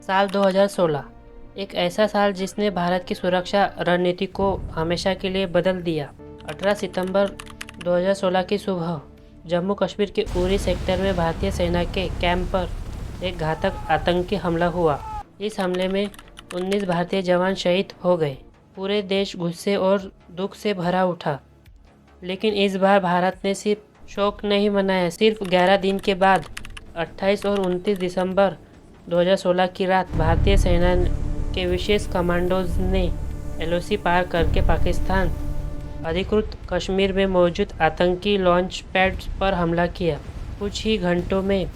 साल 2016 एक ऐसा साल जिसने भारत की सुरक्षा रणनीति को हमेशा के लिए बदल दिया। 18 सितंबर 2016 की सुबह जम्मू कश्मीर के उरी सेक्टर में भारतीय सेना के कैंप पर एक घातक आतंकी हमला हुआ। इस हमले में 19 भारतीय जवान शहीद हो गए। पूरे देश गुस्से और दुख से भरा उठा, लेकिन इस बार भारत ने सिर्फ शोक नहीं मनाया। सिर्फ 11 दिन के बाद 28 और 29 दिसंबर 2016 की रात भारतीय सेना के विशेष कमांडोज ने एलओसी पार करके पाकिस्तान अधिकृत कश्मीर में मौजूद आतंकी लॉन्च पैड्स पर हमला किया। कुछ ही घंटों में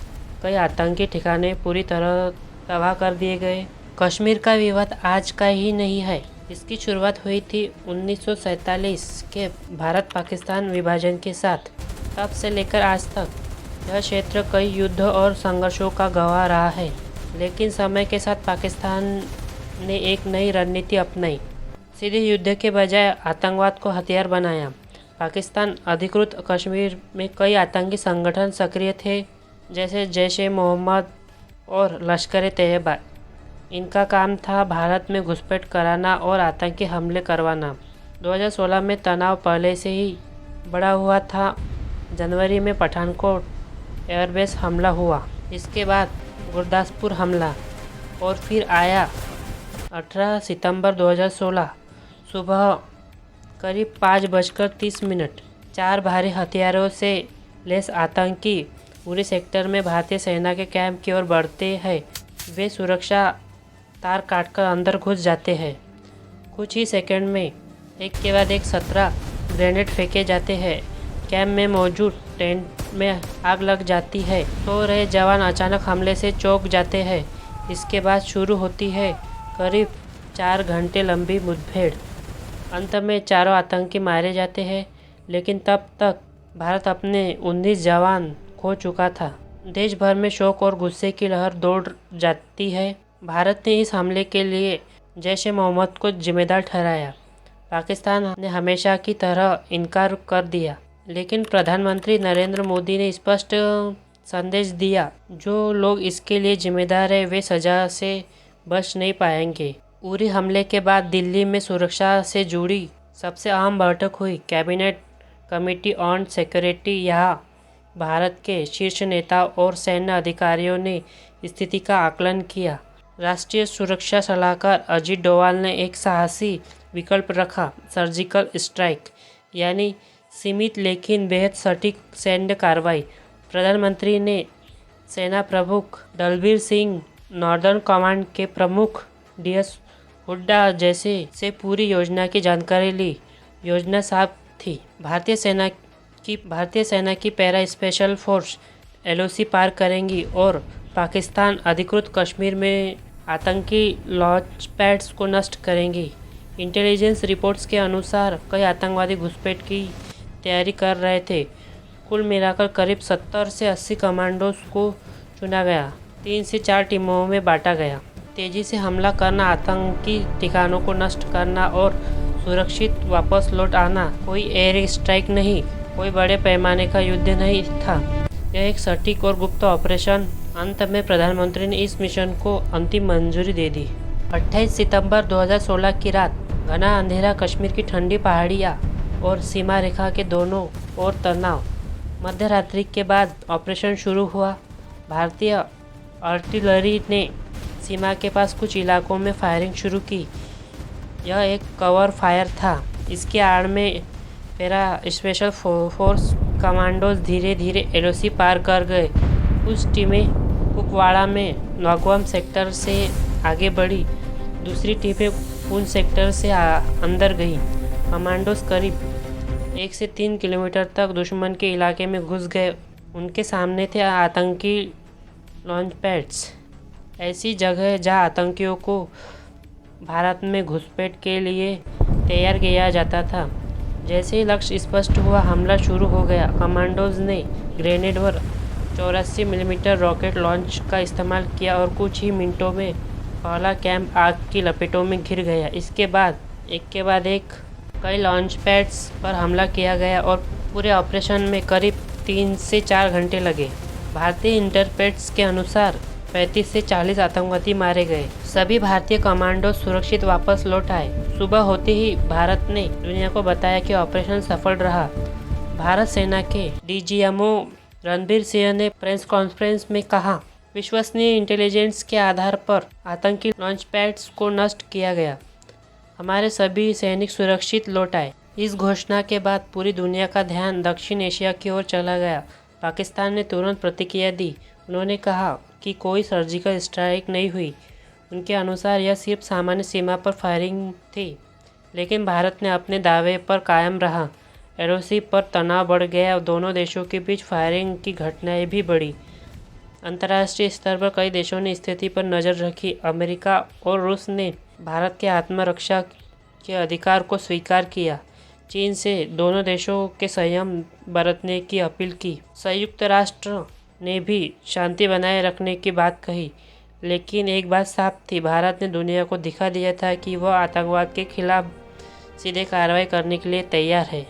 कई आतंकी ठिकाने पूरी तरह तबाह कर दिए गए। कश्मीर का विवाद आज का ही नहीं है। इसकी शुरुआत हुई थी 1947 के भारत पाकिस्तान विभाजन के साथ। तब से लेकर आज तक यह क्षेत्र कई युद्ध और संघर्षों का गवाह रहा है, लेकिन समय के साथ पाकिस्तान ने एक नई रणनीति अपनाई। सीधे युद्ध के बजाय आतंकवाद को हथियार बनाया। पाकिस्तान अधिकृत कश्मीर में कई आतंकी संगठन सक्रिय थे, जैसे जैश-ए-मोहम्मद और लश्कर-ए-तैयबा। इनका काम था भारत में घुसपैठ कराना और आतंकी हमले करवाना। 2016 में तनाव पहले से ही बढ़ा हुआ था। जनवरी में पठानकोट एयरबेस हमला हुआ, इसके बाद गुरदासपुर हमला, और फिर आया 18 सितंबर 2016 सुबह करीब 5:30। 4 भारी हथियारों से लैस आतंकी पूरे सेक्टर में भारतीय सेना के कैंप की ओर बढ़ते हैं। वे सुरक्षा तार काटकर अंदर घुस जाते हैं। कुछ ही सेकंड में एक के बाद एक 17 ग्रेनेड फेंके जाते हैं। कैंप में मौजूद टेंट में आग लग जाती है। सो रहे जवान अचानक हमले से चौंक जाते हैं। इसके बाद शुरू होती है करीब 4 घंटे लंबी मुठभेड़। अंत में चारों आतंकी मारे जाते हैं, लेकिन तब तक भारत अपने 19 जवान खो चुका था। देश भर में शोक और गुस्से की लहर दौड़ जाती है। भारत ने इस हमले के लिए जैश-ए-मोहम्मद को जिम्मेदार ठहराया। पाकिस्तान ने हमेशा की तरह इनकार कर दिया, लेकिन प्रधानमंत्री नरेंद्र मोदी ने स्पष्ट संदेश दिया, जो लोग इसके लिए जिम्मेदार हैं वे सजा से बच नहीं पाएंगे। उरी हमले के बाद दिल्ली में सुरक्षा से जुड़ी सबसे अहम बैठक हुई। Cabinet committee on security. यहाँ भारत के शीर्ष नेताओं और सैन्य अधिकारियों ने स्थिति का आकलन किया। राष्ट्रीय सुरक्षा सलाहकार अजीत डोवाल ने एक साहसी विकल्प रखा, सर्जिकल स्ट्राइक, यानी सीमित लेकिन बेहद सटीक सैन्य कार्रवाई। प्रधानमंत्री ने सेना प्रमुख दलबीर सिंह, नॉर्दर्न कमांड के प्रमुख डीएस हुड्डा जैसे से पूरी योजना की जानकारी ली। योजना साफ थी। भारतीय सेना की पैरा स्पेशल फोर्स एलओसी पार करेंगी और पाकिस्तान अधिकृत कश्मीर में आतंकी लॉन्च पैड्स को नष्ट करेंगी। इंटेलिजेंस रिपोर्ट्स के अनुसार कई आतंकवादी घुसपैठ की तैयारी कर रहे थे। कुल मिलाकर करीब 70 से 80 कमांडोज को चुना गया। 3 से 4 टीमों में बांटा गया। तेजी से हमला करना, आतंकी ठिकानों को नष्ट करना और सुरक्षित वापस लौट आना। कोई एयर स्ट्राइक नहीं, कोई बड़े पैमाने का युद्ध नहीं था। यह एक सटीक और गुप्त ऑपरेशन। अंत में प्रधानमंत्री ने इस मिशन को अंतिम मंजूरी दे दी। 28 सितंबर 2016 की रात, घना अंधेरा, कश्मीर की ठंडी पहाड़ियाँ और सीमा रेखा के दोनों ओर तनाव। मध्य रात्रि के बाद ऑपरेशन शुरू हुआ। भारतीय आर्टिलरी ने सीमा के पास कुछ इलाकों में फायरिंग शुरू की। यह एक कवर फायर था। इसके आड़ में पैरा स्पेशल फोर्स कमांडोज धीरे धीरे एलओसी पार कर गए। कुछ टीमें कुपवाड़ा में नौगवम सेक्टर से आगे बढ़ी। दूसरी टीमें पूंछ सेक्टर से अंदर गई। कमांडोज करीब 1 से 3 किलोमीटर तक दुश्मन के इलाके में घुस गए। उनके सामने थे आतंकी लॉन्च पैड्स, ऐसी जगह जहां आतंकियों को भारत में घुसपैठ के लिए तैयार किया जाता था। जैसे ही लक्ष्य स्पष्ट हुआ, हमला शुरू हो गया। कमांडोज ने ग्रेनेड और 84 मिलीमीटर रॉकेट लॉन्च का इस्तेमाल किया और कुछ ही मिनटों में पहला कैंप आग की लपेटों में घिर गया। इसके बाद एक के बाद एक कई लॉन्च पैड्स पर हमला किया गया और पूरे ऑपरेशन में करीब 3 से 4 घंटे लगे। भारतीय इंटरप्रेट्स के अनुसार 35 से 40 आतंकवादी मारे गए। सभी भारतीय कमांडो सुरक्षित वापस लौट आए। सुबह होते ही भारत ने दुनिया को बताया कि ऑपरेशन सफल रहा। भारत सेना के डीजीएमओ रणबीर सिंह ने प्रेस कॉन्फ्रेंस में कहा, विश्वसनीय इंटेलिजेंस के आधार पर आतंकी लॉन्चपैड्स को नष्ट किया गया। हमारे सभी सैनिक सुरक्षित लौट आए। इस घोषणा के बाद पूरी दुनिया का ध्यान दक्षिण एशिया की ओर चला गया। पाकिस्तान ने तुरंत प्रतिक्रिया दी। उन्होंने कहा कि कोई सर्जिकल स्ट्राइक नहीं हुई। उनके अनुसार यह सिर्फ सामान्य सीमा पर फायरिंग थी। लेकिन भारत ने अपने दावे पर कायम रहा। एलओसी पर तनाव बढ़ गया और दोनों देशों के बीच फायरिंग की घटनाएं भी बढ़ी। अंतर्राष्ट्रीय स्तर पर कई देशों ने स्थिति पर नज़र रखी। अमेरिका और रूस ने भारत के आत्मरक्षा के अधिकार को स्वीकार किया। चीन से दोनों देशों के संयम बरतने की अपील की। संयुक्त राष्ट्र ने भी शांति बनाए रखने की बात कही। लेकिन एक बात साफ थी, भारत ने दुनिया को दिखा दिया था कि वह आतंकवाद के खिलाफ सीधे कार्रवाई करने के लिए तैयार है।